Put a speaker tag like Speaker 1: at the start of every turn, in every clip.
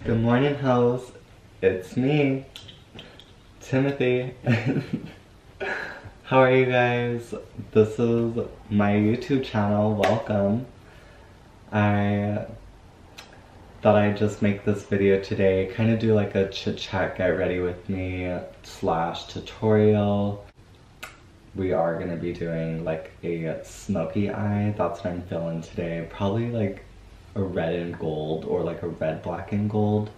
Speaker 1: Good morning, house. It's me, Timothy. How are you guys? This is my YouTube channel. Welcome. I thought I'd just make this video today, kind of do like a chit chat, get ready with me / tutorial. We are gonna be doing like a smoky eye. That's what I'm feeling today. Probably like a red and gold, or like a red, black and gold.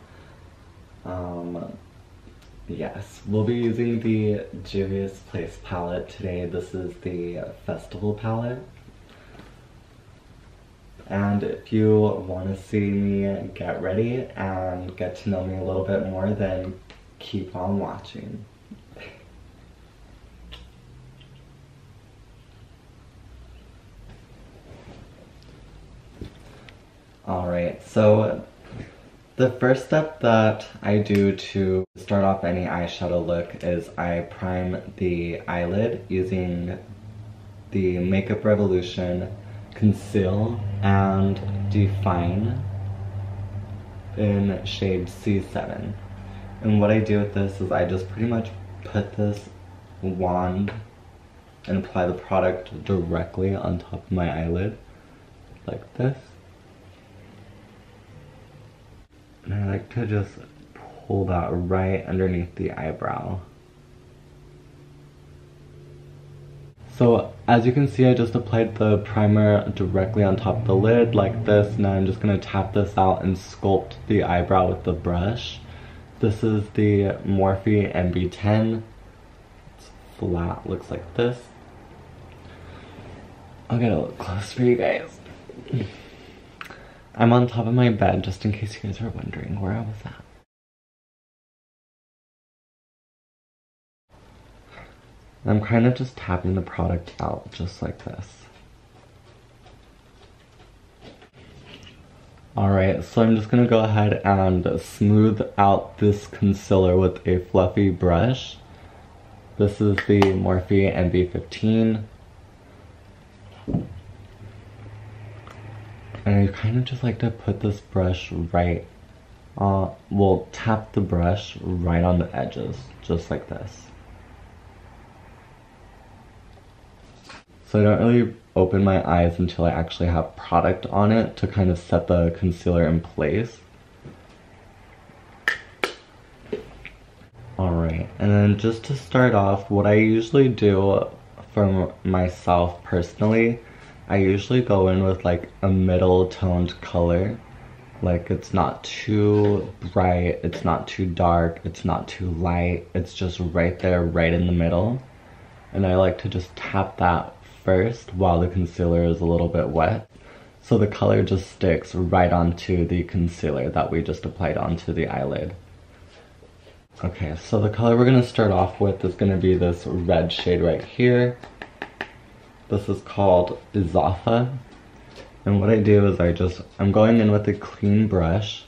Speaker 1: Yes, we'll be using the JuviasPlace palette today. This is the festival palette. And if you want to see me get ready and get to know me a little bit more, then keep on watching. Alright, so the first step that I do to start off any eyeshadow look is I prime the eyelid using the makeupRevolution Conceal and Define in shade C7. And what I do with this is I just pretty much put this wand and apply the product directly on top of my eyelid, like this. And I like to just pull that right underneath the eyebrow. So as you can see, I just applied the primer directly on top of the lid like this. Now I'm just going to tap this out and sculpt the eyebrow with the brush. This is the Morphe MB10. It's flat, looks like this. I'll get a little close for you guys. I'm on top of my bed, just in case you guys are wondering where I was at. I'm kind of just tapping the product out, just like this. Alright, so I'm just gonna go ahead and smooth out this concealer with a fluffy brush. This is the Morphe MB15. And I kind of just like to put this brush right, well, tap the brush right on the edges, just like this. So I don't really open my eyes until I actually have product on it to kind of set the concealer in place. Alright, and then just to start off, what I usually do for myself personally, I usually go in with like a middle toned color. Like it's not too bright, it's not too dark, it's not too light. It's just right there, right in the middle. And I like to just tap that first while the concealer is a little bit wet. So the color just sticks right onto the concealer that we just applied onto the eyelid. Okay, so the color we're gonna start off with is gonna be this red shade right here. This is called Izafa. And what I do is I'm going in with a clean brush,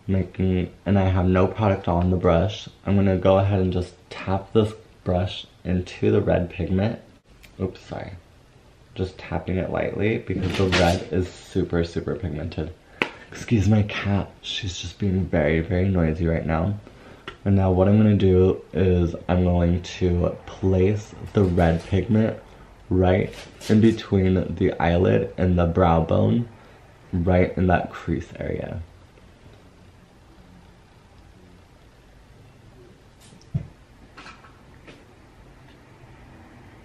Speaker 1: and I have no product on the brush. I'm gonna go ahead and just tap this brush into the red pigment. Oops, sorry. Just tapping it lightly because the red is super, super pigmented. Excuse my cat. She's just being very, very noisy right now. And now what I'm gonna do is I'm going to place the red pigment right in between the eyelid and the brow bone, right in that crease area.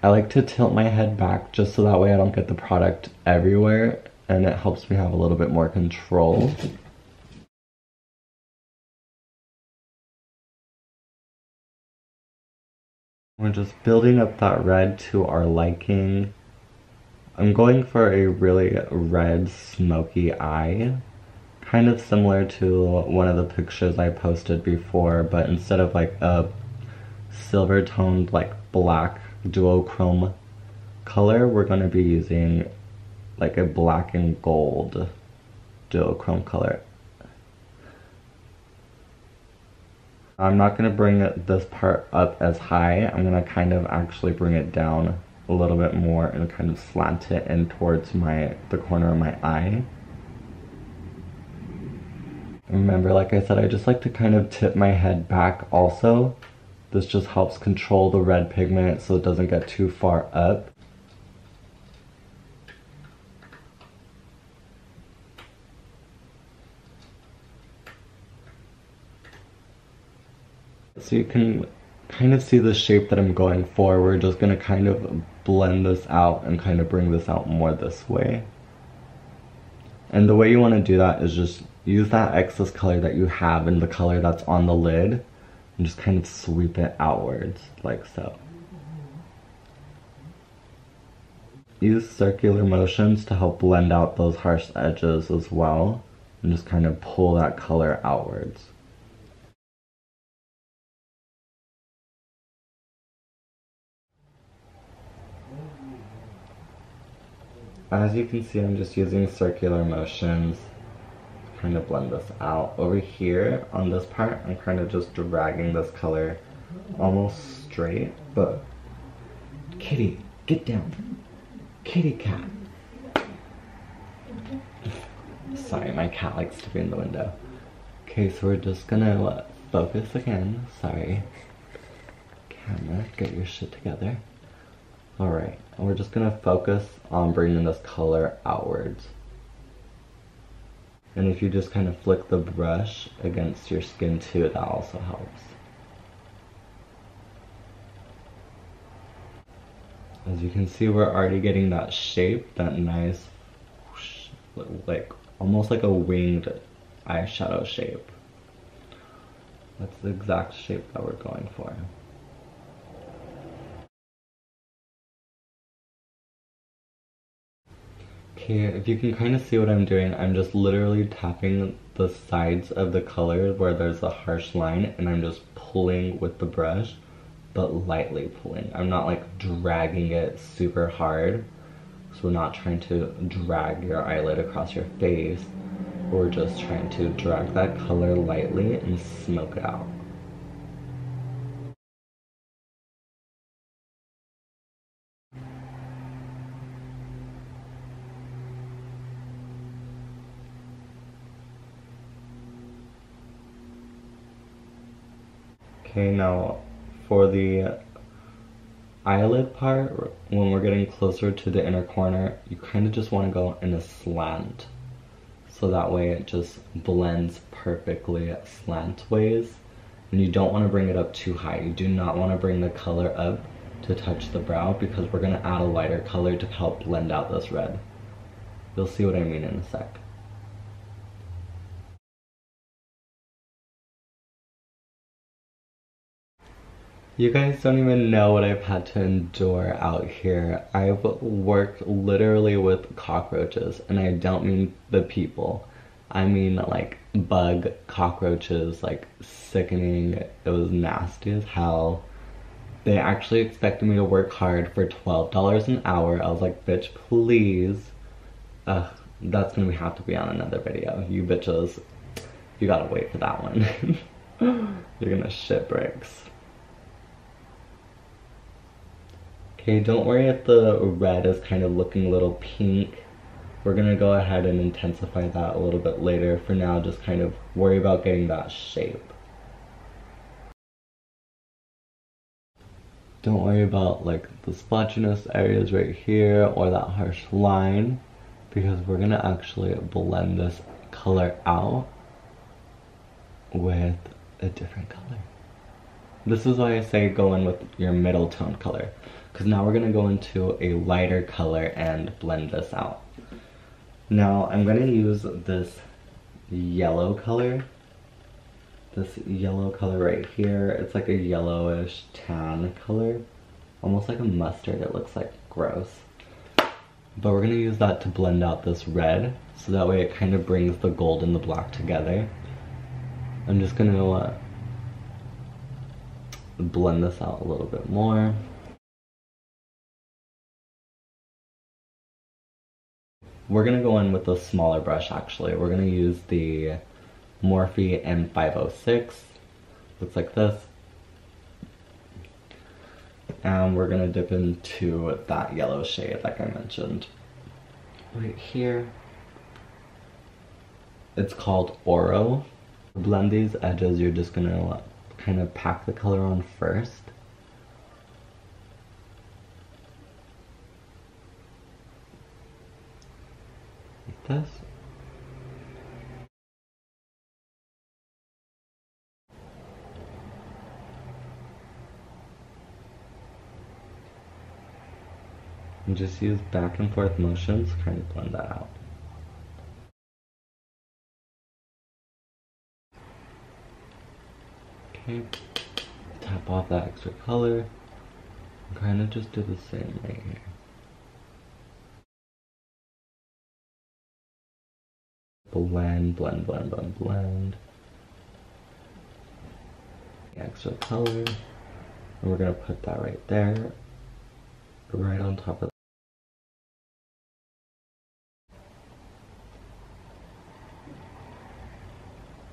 Speaker 1: I like to tilt my head back just so that way I don't get the product everywhere, and it helps me have a little bit more control. We're just building up that red to our liking. I'm going for a really red smoky eye. Kind of similar to one of the pictures I posted before, but instead of like a silver toned like black duochrome color, we're going to be using like a black and gold duochrome color. I'm not going to bring this part up as high. I'm going to kind of actually bring it down a little bit more and kind of slant it in towards the corner of my eye. Remember, like I said, I just like to kind of tip my head back also. This just helps control the red pigment so it doesn't get too far up. So you can kind of see the shape that I'm going for. We're just gonna kind of blend this out and kind of bring this out more this way. And the way you want to do that is just use that excess color that you have and the color that's on the lid and just kind of sweep it outwards like so. Use circular motions to help blend out those harsh edges as well and just kind of pull that color outwards. As you can see, I'm just using circular motions to kind of blend this out. Over here on this part, I'm kind of just dragging this color almost straight, but kitty, get down. Kitty cat. Sorry, my cat likes to be in the window. Okay, so we're just gonna focus again. Sorry. Camera, get your shit together. Alright, and we're just gonna focus on bringing this color outwards. And if you just kind of flick the brush against your skin too, that also helps. As you can see, we're already getting that shape, that nice, like, almost like a winged eyeshadow shape. That's the exact shape that we're going for. Okay, if you can kind of see what I'm doing, I'm just literally tapping the sides of the color where there's a harsh line, and I'm just pulling with the brush, but lightly pulling. I'm not like dragging it super hard, so we're not trying to drag your eyelid across your face. We're just trying to drag that color lightly and smoke it out. Okay, now for the eyelid part, when we're getting closer to the inner corner, you kind of just want to go in a slant. So that way it just blends perfectly slantways. And you don't want to bring it up too high. You do not want to bring the color up to touch the brow because we're going to add a lighter color to help blend out this red. You'll see what I mean in a sec. You guys don't even know what I've had to endure out here. I've worked literally with cockroaches, and I don't mean the people. I mean like bug cockroaches, like sickening. It was nasty as hell. They actually expected me to work hard for $12 an hour. I was like, bitch, please. Ugh, that's gonna have to be on another video. You bitches, you gotta wait for that one. You're gonna shit bricks. Okay, don't worry if the red is kind of looking a little pink. We're gonna go ahead and intensify that a little bit later. For now, just kind of worry about getting that shape. Don't worry about like the splotchiness areas right here or that harsh line, because we're gonna actually blend this color out with a different color. This is why I say go in with your middle tone color, because now we're gonna go into a lighter color and blend this out. Now I'm gonna use this yellow color. This yellow color right here. It's like a yellowish tan color. Almost like a mustard, it looks like. Gross. But we're gonna use that to blend out this red, so that way it kind of brings the gold and the black together. I'm just gonna blend this out a little bit more. We're gonna go in with a smaller brush actually. We're gonna use the Morphe M506. Looks like this. And we're gonna dip into that yellow shade like I mentioned. Right here. It's called Oro. To blend these edges, you're just gonna kind of pack the color on first. Like this. And just use back and forth motions to kind of blend that out. Okay, tap off that extra color, and kind of just do the same right here. Blend, blend, blend, blend, blend. The extra color, and we're gonna put that right there, right on top of.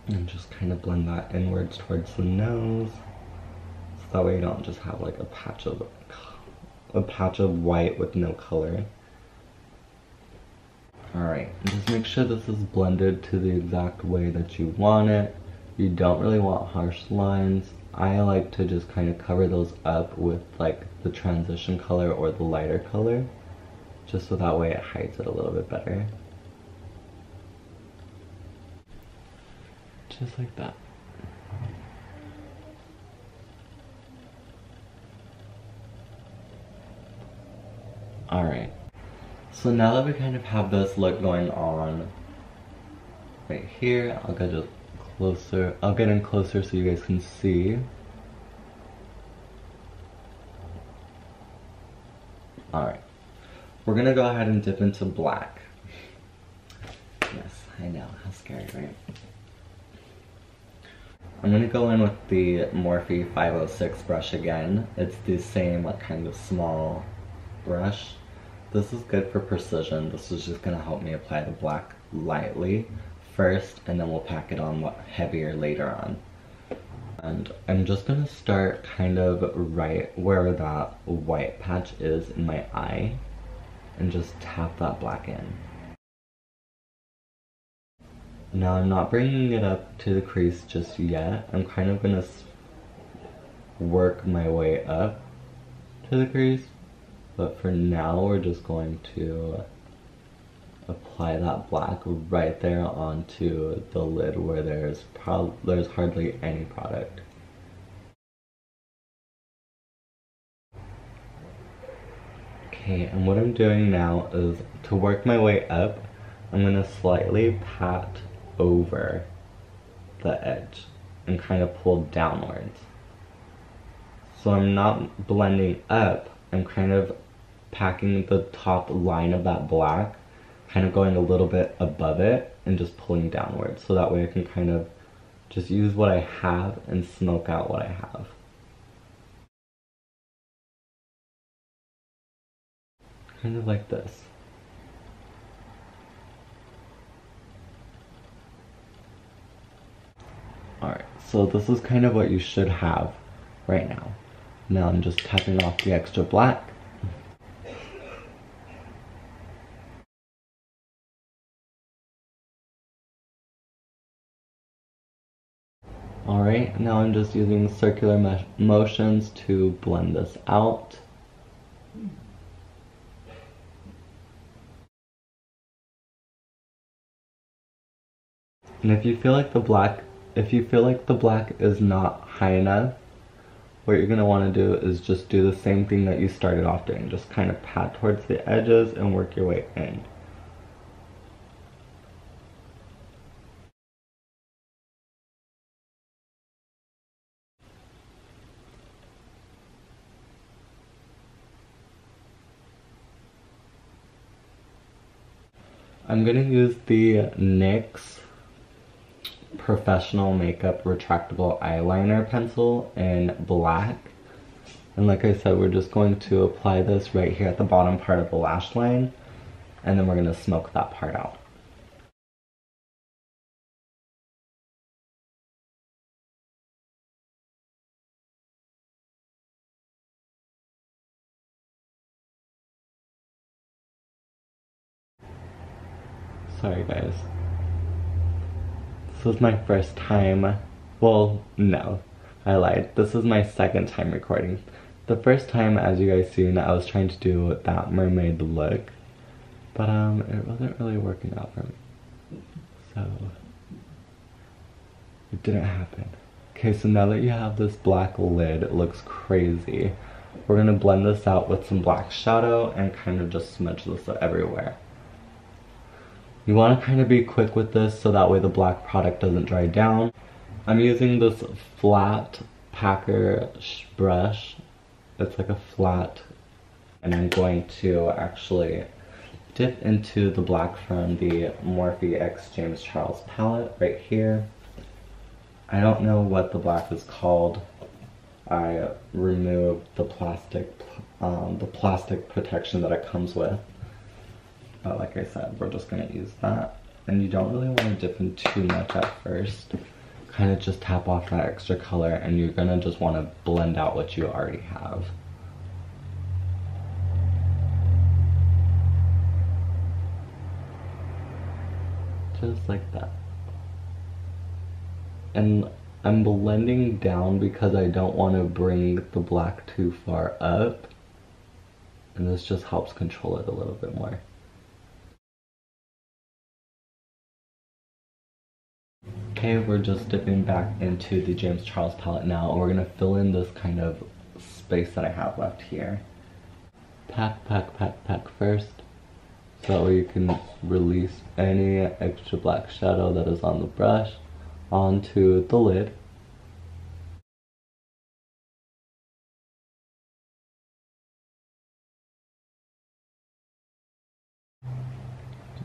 Speaker 1: And just kind of blend that inwards towards the nose, so that way you don't just have like a patch of white with no color. Alright, just make sure this is blended to the exact way that you want it. You don't really want harsh lines. I like to just kind of cover those up with like the transition color or the lighter color, just so that way it hides it a little bit better. Just like that. Alright, so now that we kind of have this look going on right here, I'll get in closer so you guys can see. Alright, we're gonna go ahead and dip into black. Yes, I know, how scary, right? I'm gonna go in with the Morphe 506 brush again. It's the same like kind of small brush. This is good for precision. This is just gonna help me apply the black lightly first, and then we'll pack it on heavier later on. And I'm just gonna start kind of right where that white patch is in my eye, and just tap that black in. Now I'm not bringing it up to the crease just yet. I'm kind of gonna work my way up to the crease. But for now, we're just going to apply that black right there onto the lid where there's hardly any product. Okay, and what I'm doing now is to work my way up, I'm gonna slightly pat over the edge and kind of pull downwards. So I'm not blending up, I'm kind of packing the top line of that black, kind of going a little bit above it and just pulling downwards, so that way I can kind of just use what I have and smoke out what I have. Kind of like this. Alright, so this is kind of what you should have right now. Now I'm just tapping off the extra black. Alright, now I'm just using circular motions to blend this out. And if you feel like the black is not high enough, what you're gonna want to do is just do the same thing that you started off doing. Just kind of pat towards the edges and work your way in. I'm gonna use the NYX Professional Makeup Retractable Eyeliner Pencil in black. And like I said, we're just going to apply this right here at the bottom part of the lash line, and then we're gonna smoke that part out. Sorry guys. This is my first time, well, no, I lied. This is my second time recording. The first time, as you guys seen, I was trying to do that mermaid look, but it wasn't really working out for me. So, it didn't happen. Okay, so now that you have this black lid, it looks crazy. We're gonna blend this out with some black shadow and kind of just smudge this everywhere. You want to kind of be quick with this so that way the black product doesn't dry down. I'm using this flat packer brush. It's like a flat, and I'm going to actually dip into the black from the Morphe X James Charles palette right here. I don't know what the black is called. I removed the plastic protection that it comes with. But like I said, we're just gonna use that. And you don't really want to dip in too much at first. Kind of just tap off that extra color, and you're gonna just want to blend out what you already have. Just like that. And I'm blending down because I don't want to bring the black too far up. And this just helps control it a little bit more. Okay, we're just dipping back into the James Charles palette now, and we're gonna fill in this kind of space that I have left here. Pack first, so that way you can release any extra black shadow that is on the brush onto the lid.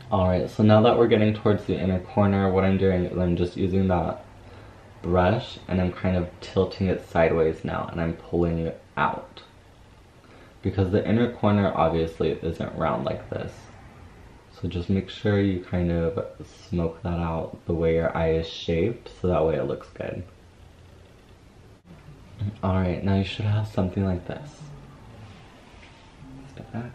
Speaker 1: Alright, so now that we're getting towards the inner corner, what I'm doing is I'm just using that brush and I'm kind of tilting it sideways now, and I'm pulling it out. Because the inner corner obviously isn't round like this. So just make sure you kind of smoke that out the way your eye is shaped, so that way it looks good. Alright, now you should have something like this. Step back.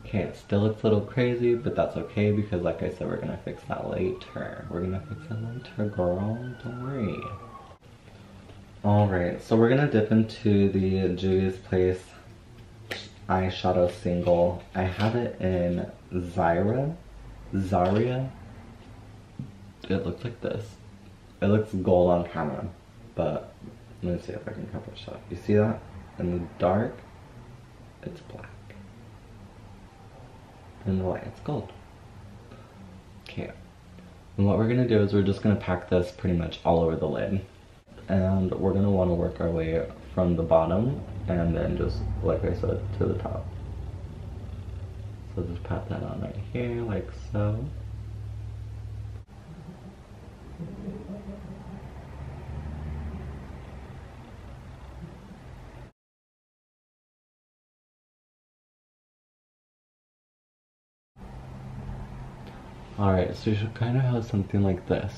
Speaker 1: Okay, it still looks a little crazy, but that's okay because like I said, we're gonna fix that later. We're gonna fix that later, girl, don't worry. Alright, so we're gonna dip into the JuviasPlace eyeshadow single. I have it in Zaria. It looks like this. It looks gold on camera, but let me see if I can cover this up. You see that? In the dark, it's black. In the light, it's gold. Okay, and what we're gonna do is we're just gonna pack this pretty much all over the lid, and we're gonna want to work our way from the bottom and then just, like I said, to the top. So just pat that on right here, like so. Alright, so you should kind of have something like this.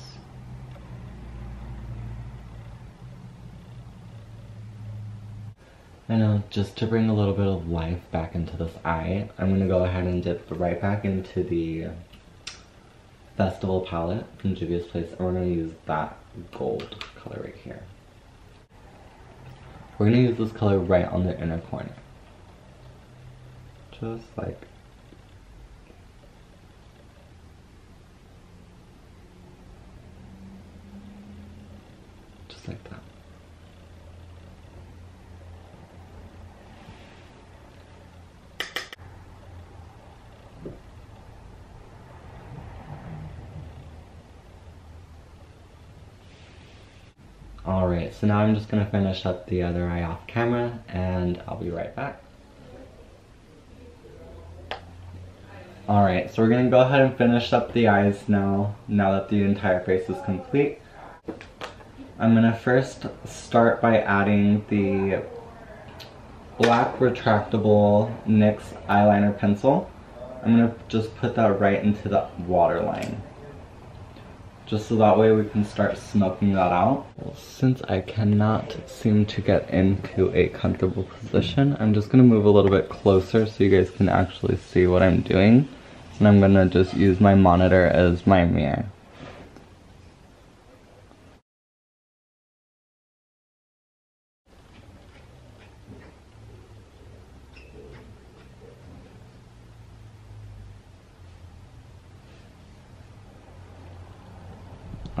Speaker 1: And now, just to bring a little bit of life back into this eye, I'm going to go ahead and dip right back into the Festival palette from JuviasPlace, and we're going to use that gold color right here. We're going to use this color right on the inner corner. Just like that. Alright, so now I'm just going to finish up the other eye off camera, and I'll be right back. Alright, so we're going to go ahead and finish up the eyes now that the entire face is complete. I'm going to first start by adding the black retractable NYX eyeliner pencil. I'm going to just put that right into the waterline, just so that way we can start smoking that out. Well, since I cannot seem to get into a comfortable position, I'm just going to move a little bit closer so you guys can actually see what I'm doing. And I'm going to just use my monitor as my mirror.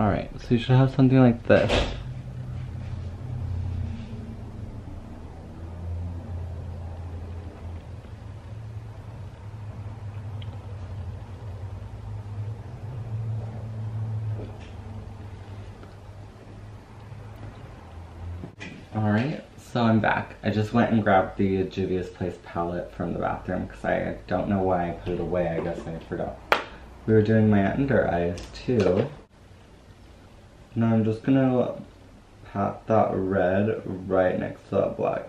Speaker 1: Alright, so you should have something like this. Alright, so I'm back. I just went and grabbed the JuviasPlace palette from the bathroom because I don't know why I put it away. I guess I forgot. We were doing my under eyes too. Now I'm just gonna pat that red right next to that black.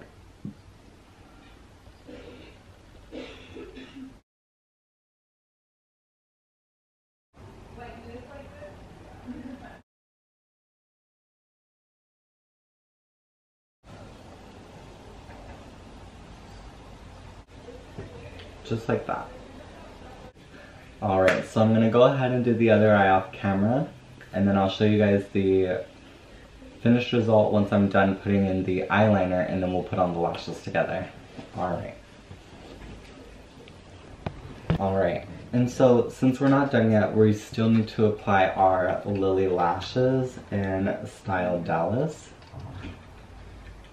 Speaker 1: Just like that. Alright, so I'm gonna go ahead and do the other eye off camera, and then I'll show you guys the finished result once I'm done putting in the eyeliner, and then we'll put on the lashes together. Alright. Alright, and so since we're not done yet, we still need to apply our LillyLashes in Style Dallas.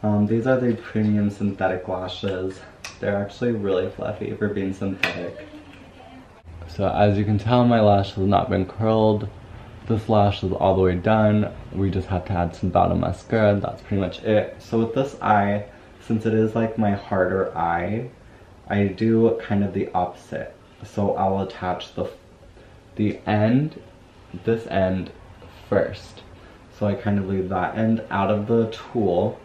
Speaker 1: These are the premium synthetic lashes. They're actually really fluffy for being synthetic. So as you can tell, my lash has not been curled. This lash is all the way done. We just have to add some bottom mascara. That's pretty much it. So with this eye, since it is like my harder eye, I do kind of the opposite. So I'll attach the end, this end first. So I kind of leave that end out of the tool.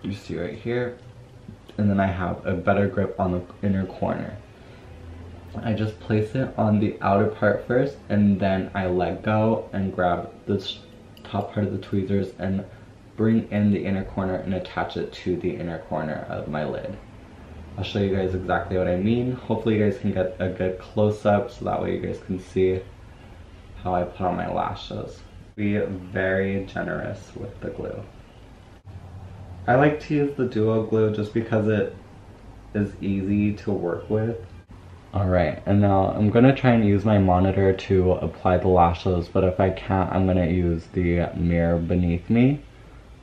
Speaker 1: You see right here, and then I have a better grip on the inner corner. I just place it on the outer part first, and then I let go and grab this top part of the tweezers and bring in the inner corner and attach it to the inner corner of my lid. I'll show you guys exactly what I mean. Hopefully you guys can get a good close-up so that way you guys can see how I put on my lashes. Be very generous with the glue. I like to use the duo glue just because it is easy to work with. Alright, and now I'm going to try and use my monitor to apply the lashes, but if I can't, I'm going to use the mirror beneath me.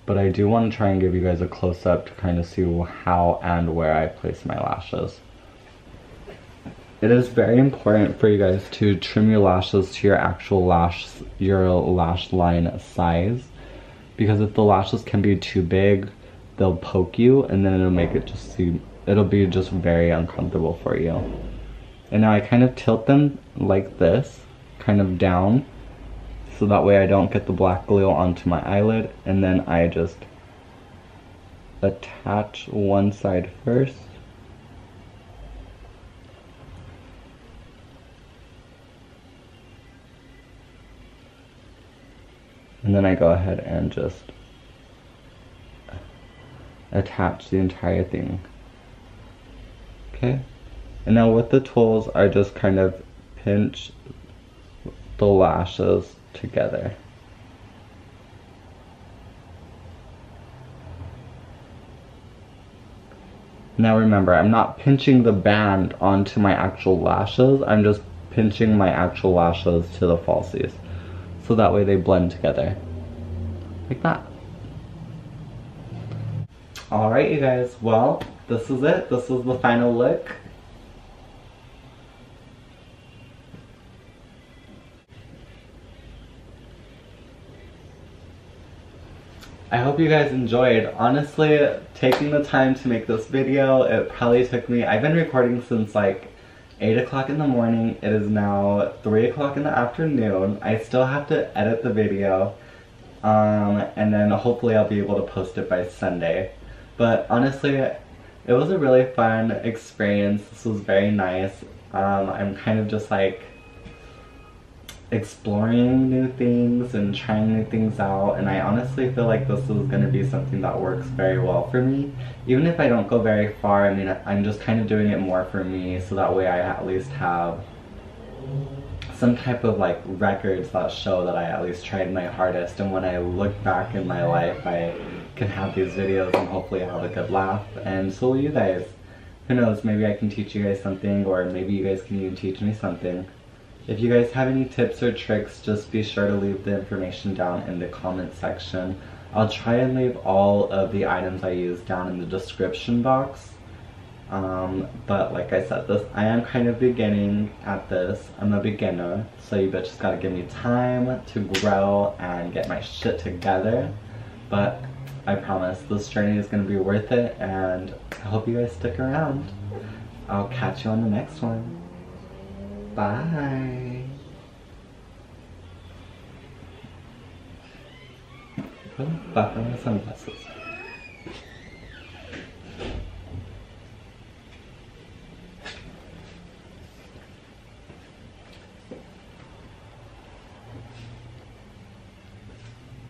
Speaker 1: But I do want to try and give you guys a close-up to kind of see how and where I place my lashes. It is very important for you guys to trim your lashes to your actual lash line size, because if the lashes can be too big, they'll poke you, and then it'll make it it'll be just very uncomfortable for you. And now I kind of tilt them like this, kind of down, so that way I don't get the black glue onto my eyelid, and then I just attach one side first. And then I go ahead and just attach the entire thing. Okay? And now with the tools, I just kind of pinch the lashes together. Now remember, I'm not pinching the band onto my actual lashes, I'm just pinching my actual lashes to the falsies. So that way they blend together. Like that. Alright you guys, well, this is it. This is the final look. I hope you guys enjoyed. Honestly, taking the time to make this video, it probably took me, I've been recording since like 8 o'clock in the morning. It is now 3 o'clock in the afternoon. I still have to edit the video, and then hopefully I'll be able to post it by Sunday. But honestly, it was a really fun experience. This was very nice. I'm kind of just like exploring new things and trying new things out, and I honestly feel like this is going to be something that works very well for me. Even if I don't go very far, I mean, I'm just kind of doing it more for me, so that way I at least have some type of like records that show that I at least tried my hardest, and when I look back in my life, I can have these videos and hopefully have a good laugh, and so will you guys. Who knows, maybe I can teach you guys something, or maybe you guys can even teach me something. If you guys have any tips or tricks, just be sure to leave the information down in the comment section. I'll try and leave all of the items I use down in the description box. But like I said, I am kind of beginning at this. I'm a beginner, so you just gotta give me time to grow and get my shit together. But I promise this journey is gonna be worth it, and I hope you guys stick around. I'll catch you on the next one. Bye. Put back on my sunglasses.